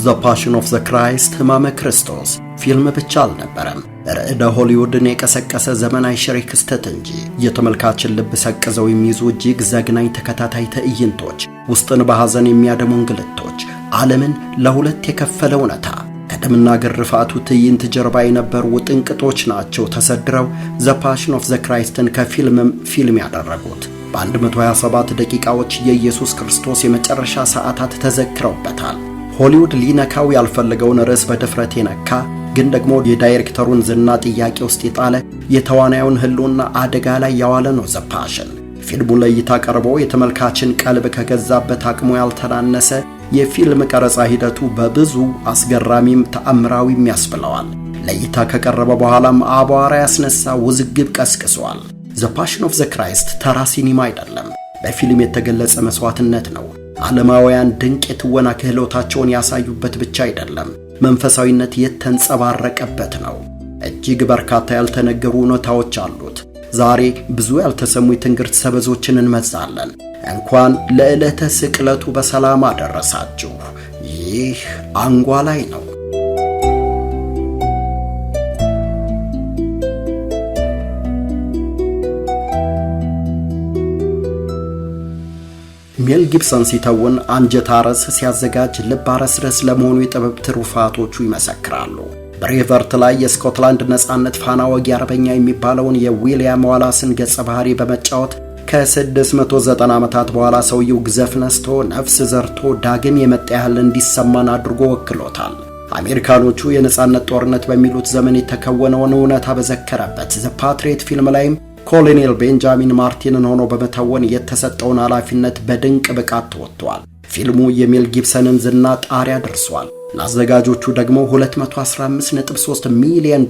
ዘ ፓሽን ኦፍ ዘ ክራይስት ሕማመ ክርስቶስ ፊልም ብቻ አልነበረም። ርዕደ ሆሊውድን የቀሰቀሰ ዘመናዊ ሽሬ ክስተት እንጂ የተመልካችን ልብ ሰቅዘው የሚይዙ እጅግ ዘግናኝ ተከታታይ ትዕይንቶች፣ ውስጥን በሐዘን የሚያደሙ እንግልቶች፣ ዓለምን ለሁለት የከፈለ እውነታ፣ ከደምና ግርፋቱ ትዕይንት ጀርባ የነበሩ ውጥንቅጦች ናቸው ተሰድረው ዘ ፓሽን ኦፍ ዘ ክራይስትን ከፊልምም ፊልም ያደረጉት። በ127 ደቂቃዎች የኢየሱስ ክርስቶስ የመጨረሻ ሰዓታት ተዘክረውበታል። ሆሊውድ ሊነካው ያልፈለገውን ርዕስ በድፍረት የነካ ግን ደግሞ የዳይሬክተሩን ዝና ጥያቄ ውስጥ የጣለ የተዋናዩን ህልውና አደጋ ላይ ያዋለ ነው ዘ ፓሽን። ፊልሙ ለእይታ ቀርቦ የተመልካችን ቀልብ ከገዛበት አቅሙ ያልተናነሰ የፊልም ቀረጻ ሂደቱ በብዙ አስገራሚም ተአምራዊም ያስብለዋል። ለእይታ ከቀረበ በኋላም አቧራ ያስነሳ ውዝግብ ቀስቅሷል። ዘ ፓሽን ኦፍ ዘ ክራይስት ተራ ሲኒማ አይደለም፣ በፊልም የተገለጸ መስዋዕትነት ነው። ዓለማውያን ድንቅ የትወና ክህሎታቸውን ያሳዩበት ብቻ አይደለም፣ መንፈሳዊነት የተንጸባረቀበት ነው። እጅግ በርካታ ያልተነገሩ እውነታዎች አሉት። ዛሬ ብዙ ያልተሰሙ የትንግርት ሰበዞችን እንመዛለን። እንኳን ለዕለተ ስቅለቱ በሰላም አደረሳችሁ። ይህ አንጓ ላይ ነው። ሜል ጊብሰን ሲተውን አንጀት አረስ፣ ሲያዘጋጅ ልብ አረስረስ ለመሆኑ የጥበብ ትሩፋቶቹ ይመሰክራሉ። ብሬቨርት ላይ የስኮትላንድ ነጻነት ፋና ወጊ አርበኛ የሚባለውን የዊሊያም ዋላስን ገጸ ባህሪ በመጫወት ከ690 ዓመታት በኋላ ሰውየው ግዘፍ ነስቶ ነፍስ ዘርቶ ዳግም የመጣ ያህል እንዲሰማን አድርጎ ወክሎታል። አሜሪካኖቹ የነጻነት ጦርነት በሚሉት ዘመን የተከወነውን እውነታ በዘከረበት ዘ ፓትሪዮት ፊልም ላይም ኮሎኔል ቤንጃሚን ማርቲንን ሆኖ በመተወን የተሰጠውን ኃላፊነት በድንቅ ብቃት ተወጥቷል። ፊልሙ የሜል ጊብሰንን ዝና ጣሪያ ደርሷል። ለአዘጋጆቹ ደግሞ $215.3 ሚሊዮን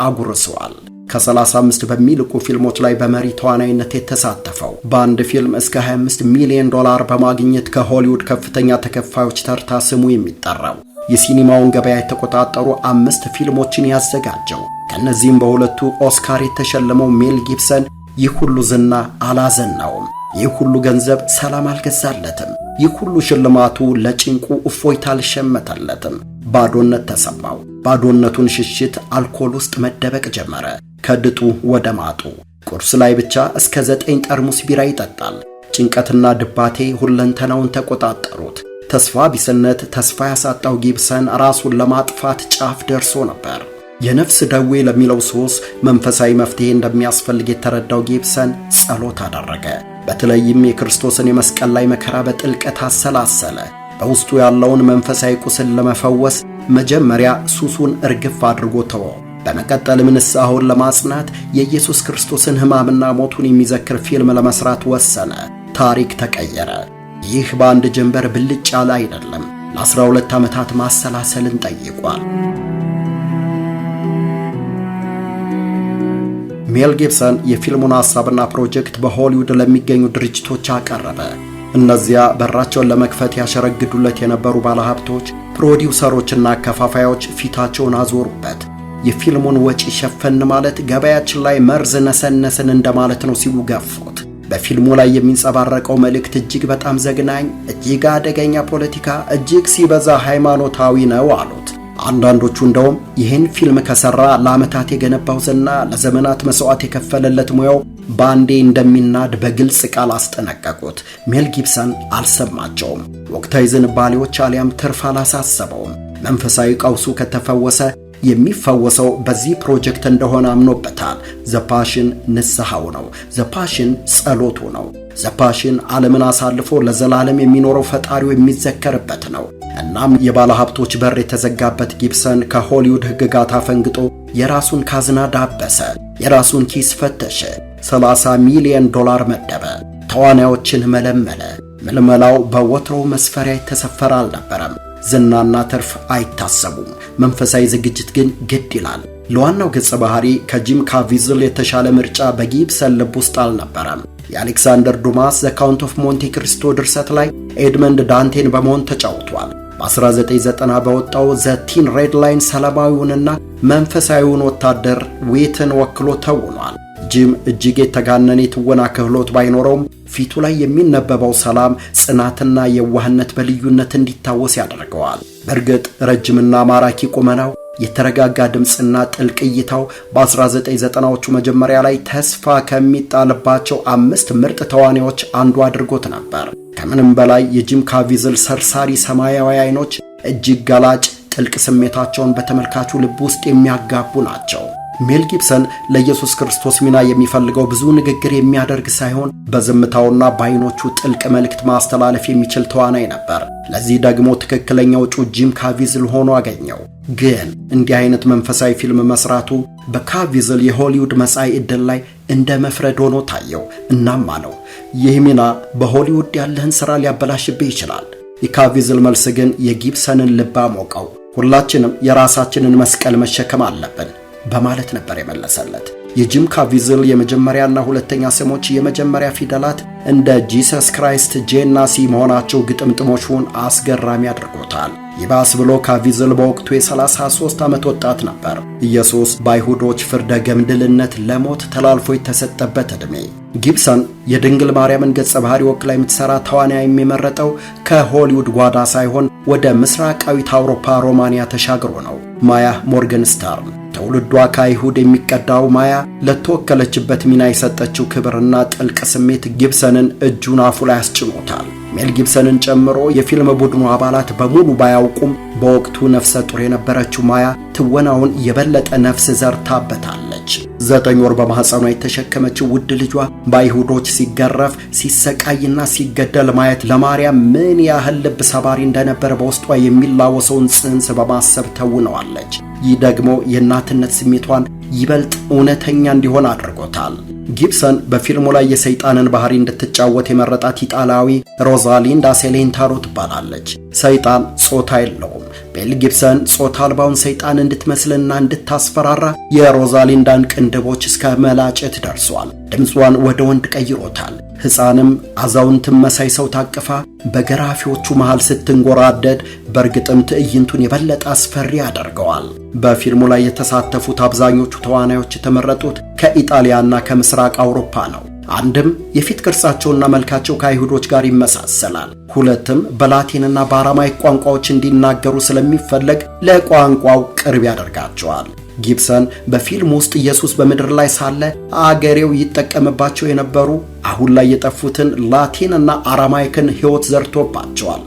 አጉርሰዋል። ከ35 በሚልቁ ፊልሞች ላይ በመሪ ተዋናይነት የተሳተፈው በአንድ ፊልም እስከ $25 ሚሊዮን በማግኘት ከሆሊውድ ከፍተኛ ተከፋዮች ተርታ ስሙ የሚጠራው የሲኒማውን ገበያ የተቆጣጠሩ 5 ፊልሞችን ያዘጋጀው ከነዚህም በሁለቱ ኦስካር የተሸለመው ሜል ጊብሰን ይህ ሁሉ ዝና አላዘናውም። ይህ ሁሉ ገንዘብ ሰላም አልገዛለትም። ይህ ሁሉ ሽልማቱ ለጭንቁ እፎይታ አልሸመተለትም። ባዶነት ተሰማው። ባዶነቱን ሽሽት አልኮል ውስጥ መደበቅ ጀመረ። ከድጡ ወደ ማጡ ቁርስ ላይ ብቻ እስከ 9 ጠርሙስ ቢራ ይጠጣል። ጭንቀትና ድባቴ ሁለንተናውን ተቆጣጠሩት። ተስፋ ቢስነት ተስፋ ያሳጣው ጊብሰን ራሱን ለማጥፋት ጫፍ ደርሶ ነበር። የነፍስ ደዌ ለሚለው ሱስ መንፈሳዊ መፍትሄ እንደሚያስፈልግ የተረዳው ጊብሰን ጸሎት አደረገ። በተለይም የክርስቶስን የመስቀል ላይ መከራ በጥልቀት አሰላሰለ። በውስጡ ያለውን መንፈሳዊ ቁስል ለመፈወስ መጀመሪያ ሱሱን እርግፍ አድርጎ ተወ። በመቀጠልም ንስሐውን ለማጽናት የኢየሱስ ክርስቶስን ሕማምና ሞቱን የሚዘክር ፊልም ለመስራት ወሰነ። ታሪክ ተቀየረ። ይህ በአንድ ጀንበር ብልጭ ያለ አይደለም። ለ12 ዓመታት ማሰላሰልን ጠይቋል። ሜል ጊብሰን የፊልሙን ሐሳብና ፕሮጀክት በሆሊውድ ለሚገኙ ድርጅቶች አቀረበ። እነዚያ በራቸውን ለመክፈት ያሸረግዱለት የነበሩ ባለሀብቶች፣ ፕሮዲውሰሮችና አከፋፋዮች ፊታቸውን አዞሩበት። የፊልሙን ወጪ ሸፈን ማለት ገበያችን ላይ መርዝ ነሰነስን እንደማለት ነው ሲሉ ገፉት። በፊልሙ ላይ የሚንጸባረቀው መልእክት እጅግ በጣም ዘግናኝ፣ እጅግ አደገኛ ፖለቲካ፣ እጅግ ሲበዛ ሃይማኖታዊ ነው አሉት። አንዳንዶቹ እንደውም ይህን ፊልም ከሰራ ለዓመታት የገነባው ዝና፣ ለዘመናት መስዋዕት የከፈለለት ሙያው ባንዴ እንደሚናድ በግልጽ ቃል አስጠነቀቁት። ሜል ጊብሰን አልሰማቸውም። ወቅታዊ ዝንባሌዎች አሊያም ትርፍ አላሳሰበውም። መንፈሳዊ ቀውሱ ከተፈወሰ የሚፈወሰው በዚህ ፕሮጀክት እንደሆነ አምኖበታል። ዘ ፓሽን ንስሐው ነው። ዘ ፓሽን ጸሎቱ ነው። ዘ ፓሽን ዓለምን አሳልፎ ለዘላለም የሚኖረው ፈጣሪው የሚዘከርበት ነው። እናም የባለ ሀብቶች በር የተዘጋበት ጊብሰን ከሆሊውድ ሕግጋት አፈንግጦ የራሱን ካዝና ዳበሰ። የራሱን ኪስ ፈተሸ። $30 ሚሊዮን መደበ። ተዋናዮችን መለመለ። ምልመላው በወትሮው መስፈሪያ የተሰፈረ አልነበረም። ዝናና ትርፍ አይታሰቡም። መንፈሳዊ ዝግጅት ግን ግድ ይላል። ለዋናው ገጸ ባህሪ ከጂም ካቪዝል የተሻለ ምርጫ በጊብሰን ልብ ውስጥ አልነበረም። የአሌክሳንደር ዱማስ ዘ ካውንት ኦፍ ሞንቴ ክሪስቶ ድርሰት ላይ ኤድመንድ ዳንቴን በመሆን ተጫውቷል። በ1990 በወጣው ዘ ቲን ሬድ ላይን ሰላማዊውንና መንፈሳዊውን ወታደር ዌትን ወክሎ ተውኗል። ጂም እጅግ የተጋነነ የትወና ክህሎት ባይኖረውም ፊቱ ላይ የሚነበበው ሰላም፣ ጽናትና የዋህነት በልዩነት እንዲታወስ ያደርገዋል። በእርግጥ ረጅምና ማራኪ ቁመናው፣ የተረጋጋ ድምፅና ጥልቅ እይታው በ1990ዎቹ መጀመሪያ ላይ ተስፋ ከሚጣልባቸው 5 ምርጥ ተዋናዮች አንዱ አድርጎት ነበር። ከምንም በላይ የጂም ካቪዝል ሰርሳሪ ሰማያዊ አይኖች እጅግ ገላጭ፣ ጥልቅ ስሜታቸውን በተመልካቹ ልብ ውስጥ የሚያጋቡ ናቸው። ሜል ጊብሰን ለኢየሱስ ክርስቶስ ሚና የሚፈልገው ብዙ ንግግር የሚያደርግ ሳይሆን በዝምታውና በአይኖቹ ጥልቅ መልእክት ማስተላለፍ የሚችል ተዋናይ ነበር። ለዚህ ደግሞ ትክክለኛው እጩ ጂም ካቪዝል ሆኖ አገኘው። ግን እንዲህ አይነት መንፈሳዊ ፊልም መስራቱ በካቪዝል የሆሊውድ መጻኢ ዕድል ላይ እንደ መፍረድ ሆኖ ታየው። እናም አለው፣ ይህ ሚና በሆሊውድ ያለህን ሥራ ሊያበላሽብህ ይችላል። የካቪዝል መልስ ግን የጊብሰንን ልብ አሞቀው። ሁላችንም የራሳችንን መስቀል መሸከም አለብን በማለት ነበር የመለሰለት። የጂም ካቪዝል የመጀመሪያና ሁለተኛ ስሞች የመጀመሪያ ፊደላት እንደ ጂሰስ ክራይስት፣ ጄ እና ሲ መሆናቸው ግጥምጥሞቹን አስገራሚ አድርጎታል። ይባስ ብሎ ካቪዝል በወቅቱ የ33 ዓመት ወጣት ነበር። ኢየሱስ በአይሁዶች ፍርደ ገምድልነት ለሞት ተላልፎ የተሰጠበት ዕድሜ። ጊብሰን የድንግል ማርያምን ገጸ ባህሪ ወክላ የምትሰራ ተዋናይ የሚመረጠው ከሆሊውድ ጓዳ ሳይሆን ወደ ምስራቃዊት አውሮፓ ሮማንያ ተሻግሮ ነው። ማያ ሞርገንስታርን ትውልዷ ከአይሁድ የሚቀዳው ማያ ለተወከለችበት ሚና የሰጠችው ክብርና ጥልቅ ስሜት ጊብሰንን እጁን አፉ ላይ አስጭኖታል። ሜል ጊብሰንን ጨምሮ የፊልም ቡድኑ አባላት በሙሉ ባያውቁም በወቅቱ ነፍሰ ጡር የነበረችው ማያ ትወናውን የበለጠ ነፍስ ዘርታበታለች። 9 ወር በማህፀኗ የተሸከመችው ውድ ልጇ በአይሁዶች ሲገረፍ፣ ሲሰቃይና ሲገደል ማየት ለማርያም ምን ያህል ልብ ሰባሪ እንደነበረ በውስጧ የሚላወሰውን ጽንስ በማሰብ ተውነዋለች። ይህ ደግሞ የእናትነት ስሜቷን ይበልጥ እውነተኛ እንዲሆን አድርጎታል። ጊብሰን በፊልሙ ላይ የሰይጣንን ባህሪ እንድትጫወት የመረጣት ኢጣሊያዊ ሮዛሊንዳ ሴሌንታሮ ትባላለች። ሰይጣን ጾታ የለውም። ሜል ጊብሰን ጾታ አልባውን ሰይጣን እንድትመስልና እንድታስፈራራ የሮዛሊንዳን ቅንድቦች እስከ መላጨት ደርሷል። ድምጿን ወደ ወንድ ቀይሮታል። ሕፃንም አዛውንትም መሳይ ሰው ታቅፋ በገራፊዎቹ መሃል ስትንጎራደድ በእርግጥም ትዕይንቱን የበለጠ አስፈሪ ያደርገዋል። በፊልሙ ላይ የተሳተፉት አብዛኞቹ ተዋናዮች የተመረጡት ከኢጣሊያና ከምስራቅ አውሮፓ ነው። አንድም የፊት ቅርጻቸውና መልካቸው ከአይሁዶች ጋር ይመሳሰላል። ሁለትም በላቲንና በአራማይክ ቋንቋዎች እንዲናገሩ ስለሚፈለግ ለቋንቋው ቅርብ ያደርጋቸዋል። ጊብሰን በፊልም ውስጥ ኢየሱስ በምድር ላይ ሳለ አገሬው ይጠቀምባቸው የነበሩ አሁን ላይ የጠፉትን ላቲን እና አራማይክን ሕይወት ዘርቶባቸዋል።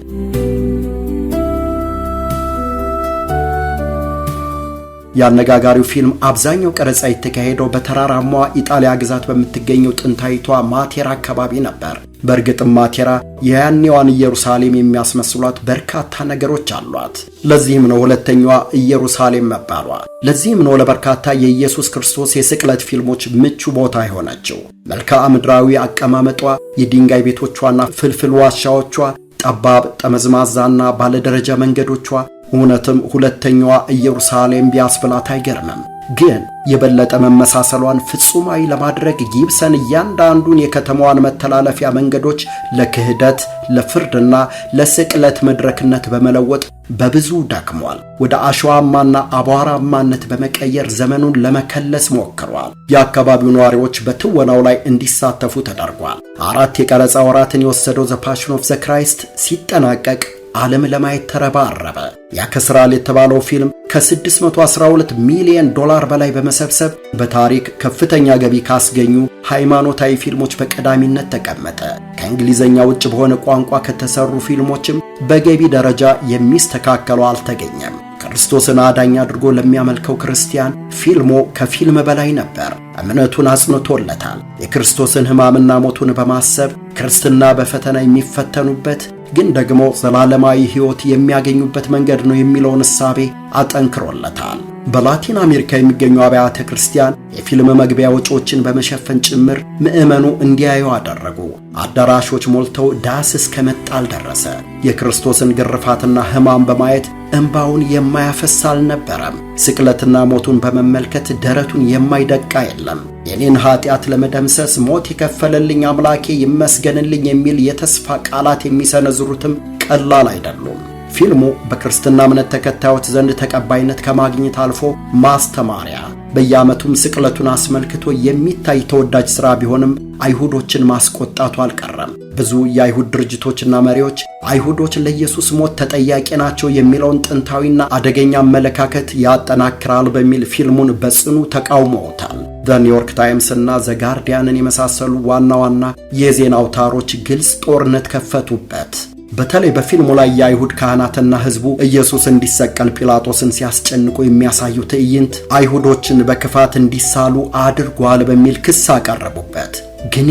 የአነጋጋሪው ፊልም አብዛኛው ቀረጻ የተካሄደው በተራራማዋ ኢጣሊያ ግዛት በምትገኘው ጥንታዊቷ ማቴራ አካባቢ ነበር። በእርግጥም ማቴራ የያኔዋን ኢየሩሳሌም የሚያስመስሏት በርካታ ነገሮች አሏት። ለዚህም ነው ሁለተኛዋ ኢየሩሳሌም መባሏ። ለዚህም ነው ለበርካታ የኢየሱስ ክርስቶስ የስቅለት ፊልሞች ምቹ ቦታ የሆነችው። መልክዓ ምድራዊ አቀማመጧ፣ የድንጋይ ቤቶቿና ፍልፍል ዋሻዎቿ፣ ጠባብ ጠመዝማዛና ባለደረጃ መንገዶቿ እውነትም ሁለተኛዋ ኢየሩሳሌም ቢያስብላት አይገርምም። ግን የበለጠ መመሳሰሏን ፍጹማዊ ለማድረግ ጊብሰን እያንዳንዱን የከተማዋን መተላለፊያ መንገዶች ለክህደት፣ ለፍርድና ለስቅለት መድረክነት በመለወጥ በብዙ ደክሟል። ወደ አሸዋማና አቧራማነት በመቀየር ዘመኑን ለመከለስ ሞክሯል። የአካባቢው ነዋሪዎች በትወናው ላይ እንዲሳተፉ ተደርጓል። 4 የቀረጻ ወራትን የወሰደው ዘ ፓሽን ኦፍ ዘ ክራይስት ሲጠናቀቅ ዓለም ለማየት ተረባረበ። ያከስራል የተባለው ፊልም ከ612 ሚሊዮን ዶላር በላይ በመሰብሰብ በታሪክ ከፍተኛ ገቢ ካስገኙ ሃይማኖታዊ ፊልሞች በቀዳሚነት ተቀመጠ። ከእንግሊዘኛ ውጭ በሆነ ቋንቋ ከተሰሩ ፊልሞችም በገቢ ደረጃ የሚስተካከለው አልተገኘም። ክርስቶስን አዳኝ አድርጎ ለሚያመልከው ክርስቲያን ፊልሙ ከፊልም በላይ ነበር። እምነቱን አጽንቶለታል። የክርስቶስን ሕማምና ሞቱን በማሰብ ክርስትና በፈተና የሚፈተኑበት ግን ደግሞ ዘላለማዊ ሕይወት የሚያገኙበት መንገድ ነው የሚለውን እሳቤ አጠንክሮለታል። በላቲን አሜሪካ የሚገኙ አብያተ ክርስቲያን የፊልም መግቢያ ወጪዎችን በመሸፈን ጭምር ምዕመኑ እንዲያዩ አደረጉ። አዳራሾች ሞልተው ዳስ እስከ መጣል ደረሰ። የክርስቶስን ግርፋትና ሕማም በማየት እንባውን የማያፈስ አልነበረም። ስቅለትና ሞቱን በመመልከት ደረቱን የማይደቃ የለም። የኔን ኃጢአት ለመደምሰስ ሞት የከፈለልኝ አምላኬ ይመስገንልኝ የሚል የተስፋ ቃላት የሚሰነዝሩትም ቀላል አይደሉም። ፊልሙ በክርስትና እምነት ተከታዮች ዘንድ ተቀባይነት ከማግኘት አልፎ ማስተማሪያ፣ በየዓመቱም ስቅለቱን አስመልክቶ የሚታይ ተወዳጅ ሥራ ቢሆንም አይሁዶችን ማስቆጣቱ አልቀረም። ብዙ የአይሁድ ድርጅቶችና መሪዎች አይሁዶች ለኢየሱስ ሞት ተጠያቂ ናቸው የሚለውን ጥንታዊና አደገኛ አመለካከት ያጠናክራል በሚል ፊልሙን በጽኑ ተቃውመውታል። ኒውዮርክ ታይምስ እና ዘ ጋርዲያንን የመሳሰሉ ዋና ዋና የዜና አውታሮች ግልጽ ጦርነት ከፈቱበት። በተለይ በፊልሙ ላይ የአይሁድ ካህናትና ሕዝቡ ኢየሱስ እንዲሰቀል ጲላጦስን ሲያስጨንቁ የሚያሳዩ ትዕይንት አይሁዶችን በክፋት እንዲሳሉ አድርጓል በሚል ክስ አቀረቡበት። ግን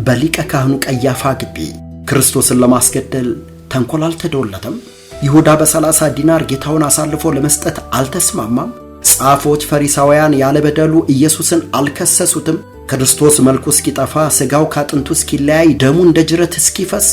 በሊቀ ካህኑ ቀያፋ ግቢ ክርስቶስን ለማስገደል ተንኮል አልተደወለተም? ይሁዳ በ30 ዲናር ጌታውን አሳልፎ ለመስጠት አልተስማማም? ጻፎች ፈሪሳውያን ያለበደሉ ኢየሱስን አልከሰሱትም? ክርስቶስ መልኩ እስኪጠፋ ሥጋው ካጥንቱ እስኪለያይ ደሙ እንደ ጅረት እስኪፈስ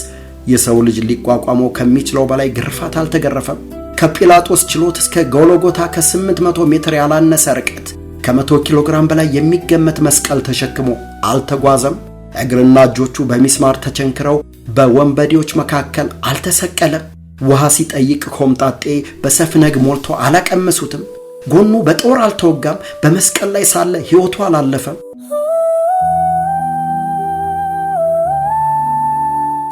የሰው ልጅ ሊቋቋመው ከሚችለው በላይ ግርፋት አልተገረፈም? ከጲላጦስ ችሎት እስከ ጎልጎታ ከ800 ሜትር ያላነሰ ርቀት ከ100 ኪሎ ግራም በላይ የሚገመት መስቀል ተሸክሞ አልተጓዘም? እግርና እጆቹ በሚስማር ተቸንክረው በወንበዴዎች መካከል አልተሰቀለም? ውሃ ሲጠይቅ ኮምጣጤ በሰፍነግ ሞልቶ አላቀመሱትም? ጎኑ በጦር አልተወጋም? በመስቀል ላይ ሳለ ሕይወቱ አላለፈም?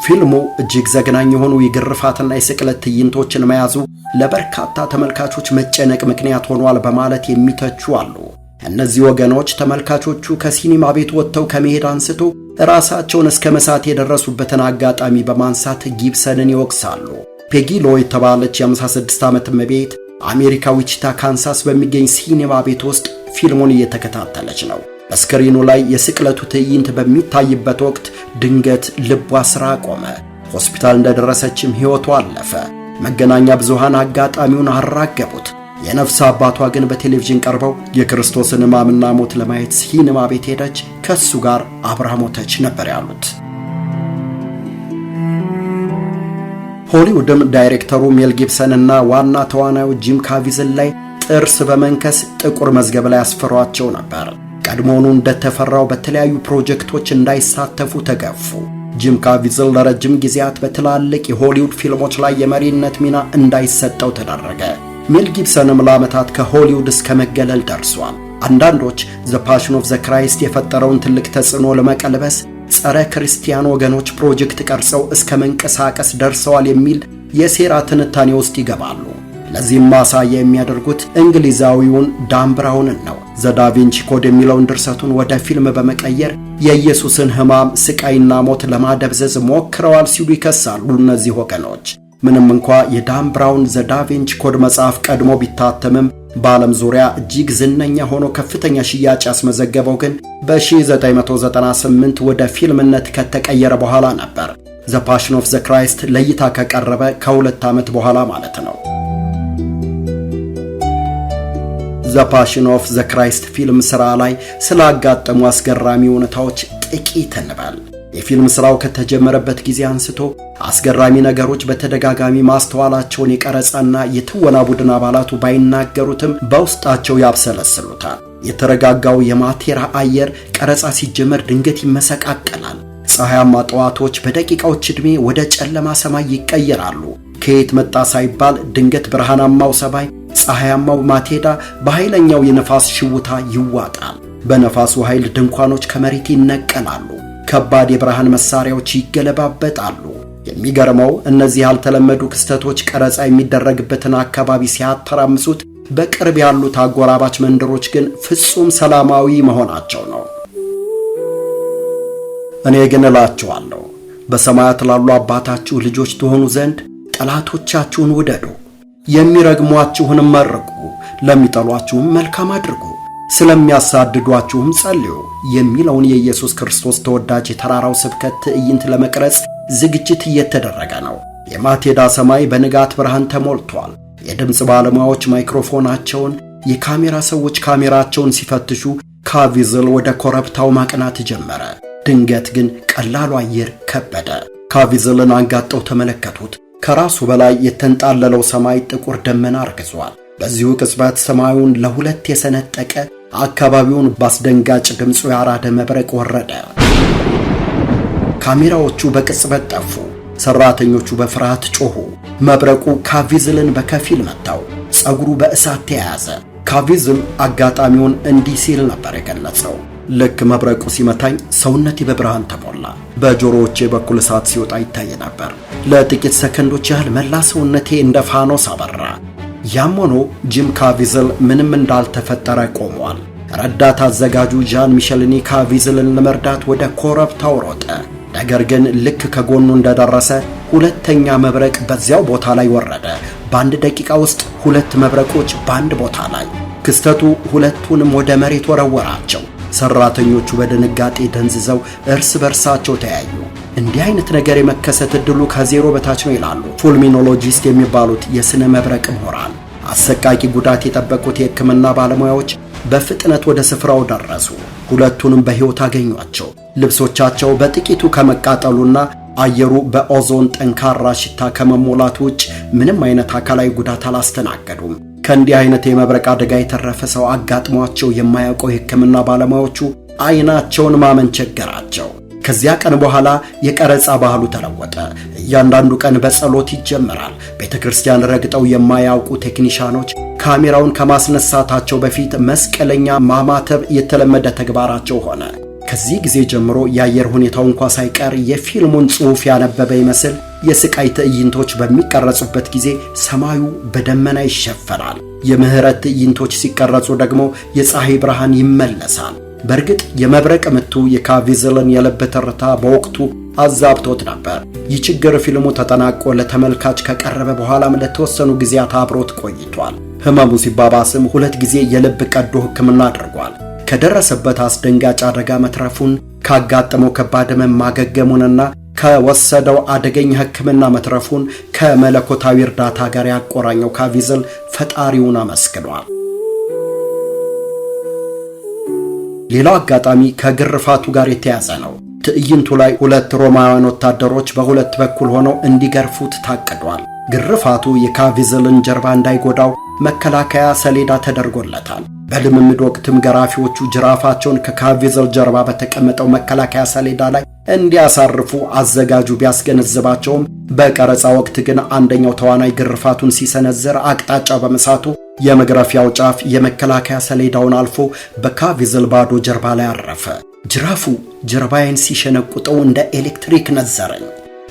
ፊልሙ እጅግ ዘግናኝ የሆኑ የግርፋትና የስቅለት ትዕይንቶችን መያዙ ለበርካታ ተመልካቾች መጨነቅ ምክንያት ሆኗል በማለት የሚተቹ አሉ። እነዚህ ወገኖች ተመልካቾቹ ከሲኒማ ቤት ወጥተው ከመሄድ አንስቶ ራሳቸውን እስከ መሳት የደረሱበትን አጋጣሚ በማንሳት ጊብሰንን ይወቅሳሉ። ፔጊ ሎ የተባለች የ56 ዓመት እመቤት አሜሪካ ዊቺታ ካንሳስ በሚገኝ ሲኒማ ቤት ውስጥ ፊልሙን እየተከታተለች ነው። በስክሪኑ ላይ የስቅለቱ ትዕይንት በሚታይበት ወቅት ድንገት ልቧ ሥራ ቆመ። ሆስፒታል እንደደረሰችም ሕይወቷ አለፈ። መገናኛ ብዙሃን አጋጣሚውን አራገቡት። የነፍስ አባቷ ግን በቴሌቪዥን ቀርበው የክርስቶስን ሕማምና ሞት ለማየት ሲኒማ ቤት ሄደች፣ ከሱ ጋር አብራ ሞተች ነበር ያሉት። ሆሊውድም ዳይሬክተሩ ሜል ጊብሰን እና ዋና ተዋናዩ ጂም ካቪዝል ላይ ጥርስ በመንከስ ጥቁር መዝገብ ላይ አስፈሯቸው ነበር። ቀድሞውኑ እንደተፈራው በተለያዩ ፕሮጀክቶች እንዳይሳተፉ ተገፉ። ጂም ካቪዝል ለረጅም ጊዜያት በትላልቅ የሆሊውድ ፊልሞች ላይ የመሪነት ሚና እንዳይሰጠው ተደረገ። ሜል ጊብሰንም ለዓመታት ከሆሊውድ እስከ መገለል ደርሷል። አንዳንዶች ዘ ፓሽን ኦፍ ዘ ክራይስት የፈጠረውን ትልቅ ተጽዕኖ ለመቀልበስ ጸረ ክርስቲያን ወገኖች ፕሮጀክት ቀርጸው እስከ መንቀሳቀስ ደርሰዋል የሚል የሴራ ትንታኔ ውስጥ ይገባሉ። ለዚህም ማሳያ የሚያደርጉት እንግሊዛዊውን ዳን ብራውንን ነው። ዘ ዳቪንቺ ኮድ የሚለውን ድርሰቱን ወደ ፊልም በመቀየር የኢየሱስን ሕማም ስቃይና ሞት ለማደብዘዝ ሞክረዋል ሲሉ ይከሳሉ እነዚህ ወገኖች። ምንም እንኳ የዳን ብራውን ዘ ዳቪንቺ ኮድ መጽሐፍ ቀድሞ ቢታተምም በዓለም ዙሪያ እጅግ ዝነኛ ሆኖ ከፍተኛ ሽያጭ ያስመዘገበው ግን በ1998 ወደ ፊልምነት ከተቀየረ በኋላ ነበር። ዘ ፓሽን ኦፍ ዘ ክራይስት ለእይታ ከቀረበ ከ2 ዓመት በኋላ ማለት ነው። ዘ ፓሽን ኦፍ ዘ ክራይስት ፊልም ሥራ ላይ ስላጋጠሙ አስገራሚ እውነታዎች ጥቂት እንበል። የፊልም ሥራው ከተጀመረበት ጊዜ አንስቶ አስገራሚ ነገሮች በተደጋጋሚ ማስተዋላቸውን የቀረጻና የትወና ቡድን አባላቱ ባይናገሩትም በውስጣቸው ያብሰለስሉታል። የተረጋጋው የማቴራ አየር ቀረጻ ሲጀመር ድንገት ይመሰቃቀላል። ፀሐያማ ጠዋቶች በደቂቃዎች ዕድሜ ወደ ጨለማ ሰማይ ይቀየራሉ። ከየት መጣ ሳይባል ድንገት ብርሃናማው ሰማይ ፀሐያማው ማቴዳ በኃይለኛው የነፋስ ሽውታ ይዋጣል። በነፋሱ ኃይል ድንኳኖች ከመሬት ይነቀላሉ። ከባድ የብርሃን መሳሪያዎች ይገለባበጣሉ። የሚገርመው እነዚህ ያልተለመዱ ክስተቶች ቀረጻ የሚደረግበትን አካባቢ ሲያተራምሱት፣ በቅርብ ያሉት አጎራባች መንደሮች ግን ፍጹም ሰላማዊ መሆናቸው ነው። እኔ ግን እላችኋለሁ በሰማያት ላሉ አባታችሁ ልጆች ትሆኑ ዘንድ ጠላቶቻችሁን ውደዱ፣ የሚረግሟችሁን መርቁ፣ ለሚጠሏችሁም መልካም አድርጉ፣ ስለሚያሳድዷችሁም ጸልዩ የሚለውን የኢየሱስ ክርስቶስ ተወዳጅ የተራራው ስብከት ትዕይንት ለመቅረጽ ዝግጅት እየተደረገ ነው። የማቴዳ ሰማይ በንጋት ብርሃን ተሞልቷል። የድምፅ ባለሙያዎች ማይክሮፎናቸውን፣ የካሜራ ሰዎች ካሜራቸውን ሲፈትሹ ካቪዝል ወደ ኮረብታው ማቅናት ጀመረ። ድንገት ግን ቀላሉ አየር ከበደ። ካቪዝልን አንጋጠው ተመለከቱት። ከራሱ በላይ የተንጣለለው ሰማይ ጥቁር ደመና አርግዟል። በዚሁ ቅጽበት ሰማዩን ለሁለት የሰነጠቀ አካባቢውን ባስደንጋጭ ድምፁ ያራደ መብረቅ ወረደ። ካሜራዎቹ በቅጽበት ጠፉ። ሰራተኞቹ በፍርሃት ጮኹ። መብረቁ ካቪዝልን በከፊል መታው። ጸጉሩ በእሳት ተያያዘ። ካቪዝል አጋጣሚውን እንዲህ ሲል ነበር የገለጸው። ልክ መብረቁ ሲመታኝ ሰውነቴ በብርሃን ተሞላ። በጆሮዎቼ በኩል እሳት ሲወጣ ይታይ ነበር። ለጥቂት ሰከንዶች ያህል መላ ሰውነቴ እንደ ፋኖስ አበራ። ያም ሆኖ ጂም ካቪዝል ምንም እንዳልተፈጠረ ቆሟል። ረዳት አዘጋጁ ዣን ሚሸልኒ ካቪዝልን ለመርዳት ወደ ኮረብታው ሮጠ። ነገር ግን ልክ ከጎኑ እንደደረሰ ሁለተኛ መብረቅ በዚያው ቦታ ላይ ወረደ። በአንድ ደቂቃ ውስጥ ሁለት መብረቆች በአንድ ቦታ ላይ። ክስተቱ ሁለቱንም ወደ መሬት ወረወራቸው። ሰራተኞቹ በድንጋጤ ደንዝዘው እርስ በርሳቸው ተያዩ። እንዲህ አይነት ነገር የመከሰት እድሉ ከዜሮ በታች ነው ይላሉ ፉልሚኖሎጂስት የሚባሉት የስነ መብረቅ ምሁራን። አሰቃቂ ጉዳት የጠበቁት የሕክምና ባለሙያዎች በፍጥነት ወደ ስፍራው ደረሱ። ሁለቱንም በሕይወት አገኟቸው። ልብሶቻቸው በጥቂቱ ከመቃጠሉና አየሩ በኦዞን ጠንካራ ሽታ ከመሞላቱ ውጭ ምንም አይነት አካላዊ ጉዳት አላስተናገዱም። ከእንዲህ አይነት የመብረቅ አደጋ የተረፈ ሰው አጋጥሟቸው የማያውቀው የሕክምና ባለሙያዎቹ አይናቸውን ማመን ቸገራቸው። ከዚያ ቀን በኋላ የቀረጻ ባህሉ ተለወጠ። እያንዳንዱ ቀን በጸሎት ይጀመራል። ቤተክርስቲያን ረግጠው የማያውቁ ቴክኒሻኖች ካሜራውን ከማስነሳታቸው በፊት መስቀለኛ ማማተብ የተለመደ ተግባራቸው ሆነ። ከዚህ ጊዜ ጀምሮ የአየር ሁኔታው እንኳ ሳይቀር የፊልሙን ጽሑፍ ያነበበ ይመስል የስቃይ ትዕይንቶች በሚቀረጹበት ጊዜ ሰማዩ በደመና ይሸፈናል። የምህረት ትዕይንቶች ሲቀረጹ ደግሞ የፀሐይ ብርሃን ይመለሳል። በእርግጥ የመብረቅ ምቱ የካቪዝልን የልብ ትርታ በወቅቱ አዛብቶት ነበር። ይህ ችግር ፊልሙ ተጠናቆ ለተመልካች ከቀረበ በኋላም ለተወሰኑ ጊዜያት አብሮት ቆይቷል። ህመሙ ሲባባስም 2 ጊዜ የልብ ቀዶ ሕክምና አድርጓል። ከደረሰበት አስደንጋጭ አደጋ መትረፉን፣ ካጋጠመው ከባድ ህመም ማገገሙንና ከወሰደው አደገኛ ሕክምና መትረፉን ከመለኮታዊ እርዳታ ጋር ያቆራኘው ካቪዝል ፈጣሪውን አመስግኗል። ሌላው አጋጣሚ ከግርፋቱ ጋር የተያዘ ነው። ትዕይንቱ ላይ 2 ሮማውያን ወታደሮች በሁለት በኩል ሆነው እንዲገርፉት ታቅዷል። ግርፋቱ የካቪዝልን ጀርባ እንዳይጎዳው መከላከያ ሰሌዳ ተደርጎለታል። በልምምድ ወቅትም ገራፊዎቹ ጅራፋቸውን ከካቪዝል ጀርባ በተቀመጠው መከላከያ ሰሌዳ ላይ እንዲያሳርፉ አዘጋጁ ቢያስገነዝባቸውም በቀረጻ ወቅት ግን አንደኛው ተዋናይ ግርፋቱን ሲሰነዝር አቅጣጫው በመሳቱ የመግረፊያው ጫፍ የመከላከያ ሰሌዳውን አልፎ በካቪዝል ባዶ ጀርባ ላይ አረፈ። ጅራፉ ጀርባዬን ሲሸነቁጠው እንደ ኤሌክትሪክ ነዘረኝ፣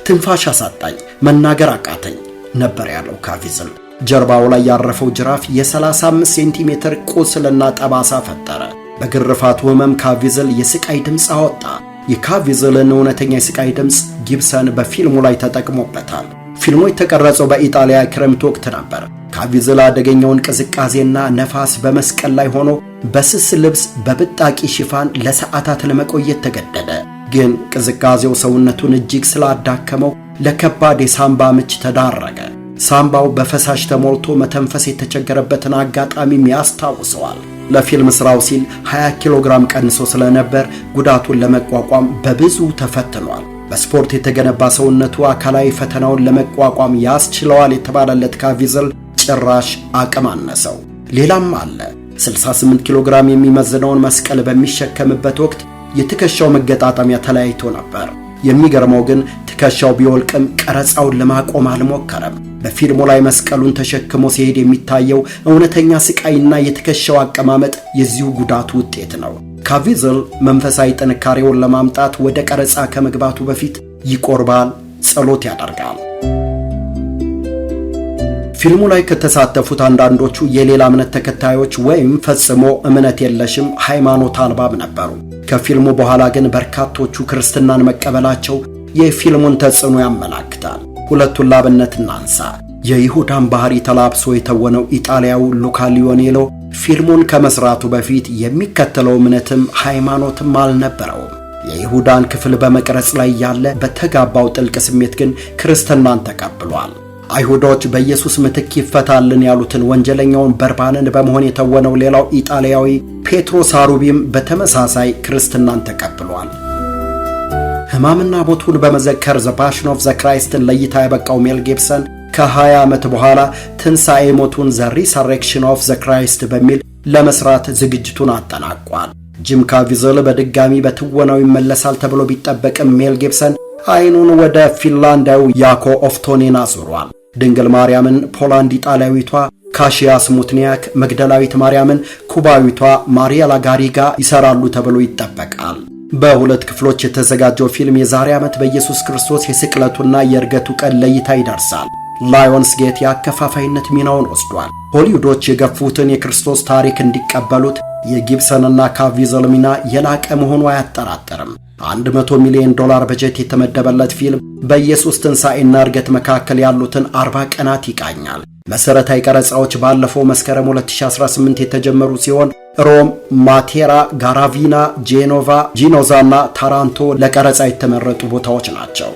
ትንፋሽ አሳጣኝ፣ መናገር አቃተኝ ነበር ያለው ካቪዝል። ጀርባው ላይ ያረፈው ጅራፍ የ35 ሴንቲሜትር ቁስልና ጠባሳ ፈጠረ። በግርፋቱ ህመም ካቪዝል የስቃይ ድምፅ አወጣ። የካቪዝልን እውነተኛ የስቃይ ድምፅ ጊብሰን በፊልሙ ላይ ተጠቅሞበታል። ፊልሙ የተቀረጸው በኢጣሊያ ክረምት ወቅት ነበር። ካቪዝል አደገኛውን ቅዝቃዜና ነፋስ በመስቀል ላይ ሆኖ በስስ ልብስ በብጣቂ ሽፋን ለሰዓታት ለመቆየት ተገደደ። ግን ቅዝቃዜው ሰውነቱን እጅግ ስላዳከመው ለከባድ የሳምባ ምች ተዳረገ። ሳምባው በፈሳሽ ተሞልቶ መተንፈስ የተቸገረበትን አጋጣሚም ያስታውሰዋል። ለፊልም ስራው ሲል 20 ኪሎ ግራም ቀንሶ ስለነበር ጉዳቱን ለመቋቋም በብዙ ተፈትኗል። በስፖርት የተገነባ ሰውነቱ አካላዊ ፈተናውን ለመቋቋም ያስችለዋል የተባለለት ካቪዝል ጭራሽ አቅም አነሰው። ሌላም አለ። 68 ኪሎ ግራም የሚመዝነውን መስቀል በሚሸከምበት ወቅት የትከሻው መገጣጠሚያ ተለያይቶ ነበር። የሚገርመው ግን ትከሻው ቢወልቅም ቀረጻውን ለማቆም አልሞከረም። በፊልሙ ላይ መስቀሉን ተሸክሞ ሲሄድ የሚታየው እውነተኛ ስቃይና የትከሻው አቀማመጥ የዚሁ ጉዳቱ ውጤት ነው። ካቪዝል መንፈሳዊ ጥንካሬውን ለማምጣት ወደ ቀረጻ ከመግባቱ በፊት ይቆርባል፣ ጸሎት ያደርጋል። ፊልሙ ላይ ከተሳተፉት አንዳንዶቹ የሌላ እምነት ተከታዮች ወይም ፈጽሞ እምነት የለሽም ሃይማኖት አልባም ነበሩ። ከፊልሙ በኋላ ግን በርካቶቹ ክርስትናን መቀበላቸው የፊልሙን ተጽዕኖ ያመላክታል። ሁለቱን ላብነት እናንሳ። የይሁዳን ባህሪ ተላብሶ የተወነው ኢጣሊያው ሉካ ሊዮኔሎ ፊልሙን ከመስራቱ በፊት የሚከተለው እምነትም ሃይማኖትም አልነበረውም። የይሁዳን ክፍል በመቅረጽ ላይ ያለ በተጋባው ጥልቅ ስሜት ግን ክርስትናን ተቀብሏል። አይሁዶች በኢየሱስ ምትክ ይፈታልን ያሉትን ወንጀለኛውን በርባንን በመሆን የተወነው ሌላው ኢጣሊያዊ ፔትሮ ሳሩቢም በተመሳሳይ ክርስትናን ተቀብሏል። ሕማምና ሞቱን በመዘከር ዘ ፓሽን ኦፍ ዘ ክራይስትን ለይታ ያበቃው ሜል ጊብሰን ከ20 ዓመት በኋላ ትንሣኤ ሞቱን ዘ ሪሰሬክሽን ኦፍ ዘ ክራይስት በሚል ለመስራት ዝግጅቱን አጠናቋል። ጂም ካቪዝል በድጋሚ በትወናው ይመለሳል ተብሎ ቢጠበቅም ሜል ጊብሰን አይኑን ወደ ፊንላንዳዊ ያኮ ኦፍቶኔን አዙሯል። ድንግል ማርያምን ፖላንድ ኢጣሊያዊቷ ካሺያስ ሙትኒያክ መግደላዊት ማርያምን ኩባዊቷ ማሪያላ ጋሪጋ ይሰራሉ ተብሎ ይጠበቃል። በሁለት ክፍሎች የተዘጋጀው ፊልም የዛሬ ዓመት በኢየሱስ ክርስቶስ የስቅለቱና የእርገቱ ቀን ለእይታ ይደርሳል። ላዮንስ ጌት የአከፋፋይነት ሚናውን ወስዷል። ሆሊውዶች የገፉትን የክርስቶስ ታሪክ እንዲቀበሉት የጊብሰንና ካቪዘል ሚና የላቀ መሆኑ አያጠራጥርም። $100 ሚሊዮን በጀት የተመደበለት ፊልም በኢየሱስ ትንሣኤና እርገት መካከል ያሉትን 40 ቀናት ይቃኛል። መሰረታዊ ቀረጻዎች ባለፈው መስከረም 2018 የተጀመሩ ሲሆን ሮም፣ ማቴራ፣ ጋራቪና፣ ጄኖቫ፣ ጂኖዛና ታራንቶ ለቀረጻ የተመረጡ ቦታዎች ናቸው።